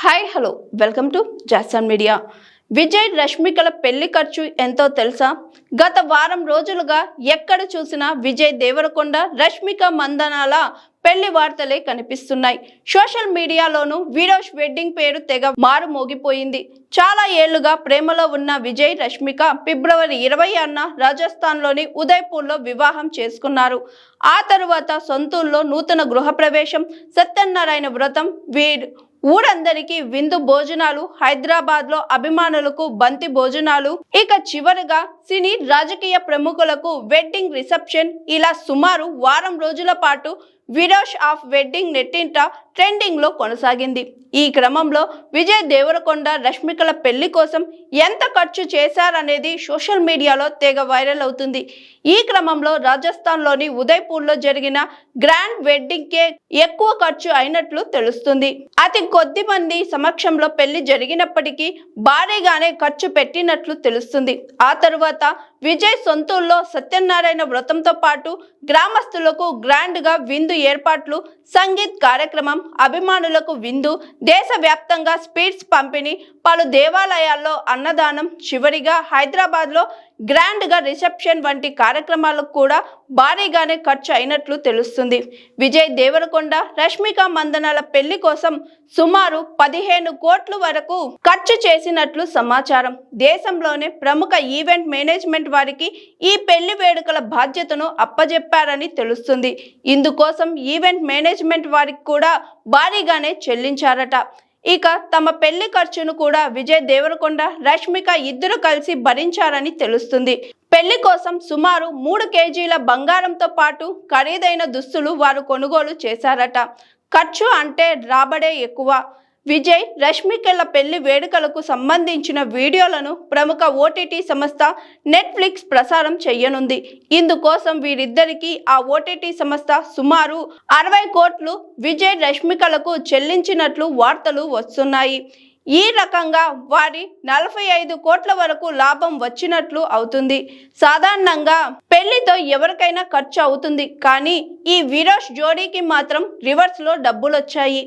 Hi hello welcome to Jason media. Vijay రష్మికల పెళ్లి ఖర్చు ఎంతో తెలుసా? గత వారం రోజులుగా ఎక్కడ చూసినా విజయ్ దేవరకొండ రష్మిక మందనాల పెళ్లి వార్తలే కనిపిస్తున్నాయి. సోషల్ మీడియాలోనూ విరోష్ వెడ్డింగ్ పేరు తెగ మారు మోగిపోయింది. చాలా ఏళ్లుగా ప్రేమలో ఉన్న విజయ్ రష్మిక ఫిబ్రవరి 20న రాజస్థాన్లోని ఉదయ్పూర్లో వివాహం చేసుకున్నారు. ఆ తరువాత సొంతూరులో నూతన గృహప్రవేశం, సత్యనారాయణ వ్రతం, ఊరందరికీ విందు భోజనాలు, హైదరాబాద్లో అభిమానులకు బంతి భోజనాలు, ఇక చివరగా సినీ రాజకీయ ప్రముఖులకు వెడ్డింగ్ రిసెప్షన్, ఇలా సుమారు వారం రోజుల పాటు విరోష్ ఆఫ్ వెడ్డింగ్ నెట్టింట ట్రెండింగ్ లో కొనసాగింది. ఈ క్రమంలో విజయ్ దేవరకొండ రష్మికల పెళ్లి కోసం ఎంత ఖర్చు చేశారనేది సోషల్ మీడియాలో తెగ వైరల్ అవుతుంది. ఈ క్రమంలో రాజస్థాన్లోని ఉదయ్పూర్లో జరిగిన గ్రాండ్ వెడ్డింగ్ కే ఎక్కువ ఖర్చు అయినట్లు తెలుస్తుంది. అతి కొద్ది మంది సమక్షంలో పెళ్లి జరిగినప్పటికీ భారీగానే ఖర్చు పెట్టినట్లు తెలుస్తుంది. ఆ తరువాత విజయ్ సొంతూరులో సత్యనారాయణ వ్రతంతో పాటు గ్రామస్తులకు గ్రాండ్ గా విందు ఏర్పాట్లు, సంగీత్ కార్యక్రమం, అభిమానులకు విందు, దేశవ్యాప్తంగా స్వీట్స్ పంపిణీ, పలు దేవాలయాల్లో అన్నదానం, చివరిగా హైదరాబాద్లో గ్రాండ్ గా రిసెప్షన్ వంటి కార్యక్రమాలకు కూడా భారీగానే ఖర్చు అయినట్లు తెలుస్తుంది. విజయ్ దేవరకొండ రష్మిక మందనాల పెళ్లి కోసం సుమారు 15 కోట్ల వరకు ఖర్చు చేసినట్లు సమాచారం. దేశంలోనే ప్రముఖ ఈవెంట్ మేనేజ్మెంట్ వారికి ఈ పెళ్లి వేడుకల బాధ్యతను అప్పజెప్పారని తెలుస్తుంది. ఇందుకోసం ఈవెంట్ మేనేజ్మెంట్ వారికి కూడా భారీగానే చెల్లించారట. ఇక తమ పెళ్లి ఖర్చును కూడా విజయ్ దేవరకొండ రష్మిక ఇద్దరు కలిసి భరించారని తెలుస్తుంది. పెళ్లి కోసం సుమారు 3 కేజీల బంగారంతో పాటు ఖరీదైన దుస్తులు వారు కొనుగోలు చేశారట. ఖర్చు అంటే రాబడే ఎక్కువ. విజయ్ రష్మికల పెళ్లి వేడుకలకు సంబంధించిన వీడియోలను ప్రముఖ ఓటీటీ సంస్థ నెట్ఫ్లిక్స్ ప్రసారం చేయనుంది. ఇందుకోసం వీరిద్దరికీ ఆ ఓటీటీ సంస్థ సుమారు 60 కోట్లు విజయ్ రష్మికలకు చెల్లించినట్లు వార్తలు వస్తున్నాయి. ఈ రకంగా వారి 45 కోట్ల వరకు లాభం వచ్చినట్లు అవుతుంది. సాధారణంగా పెళ్లితో ఎవరికైనా ఖర్చు అవుతుంది, కానీ ఈ విరోష్ జోడీకి మాత్రం రివర్స్ లో డబ్బులొచ్చాయి.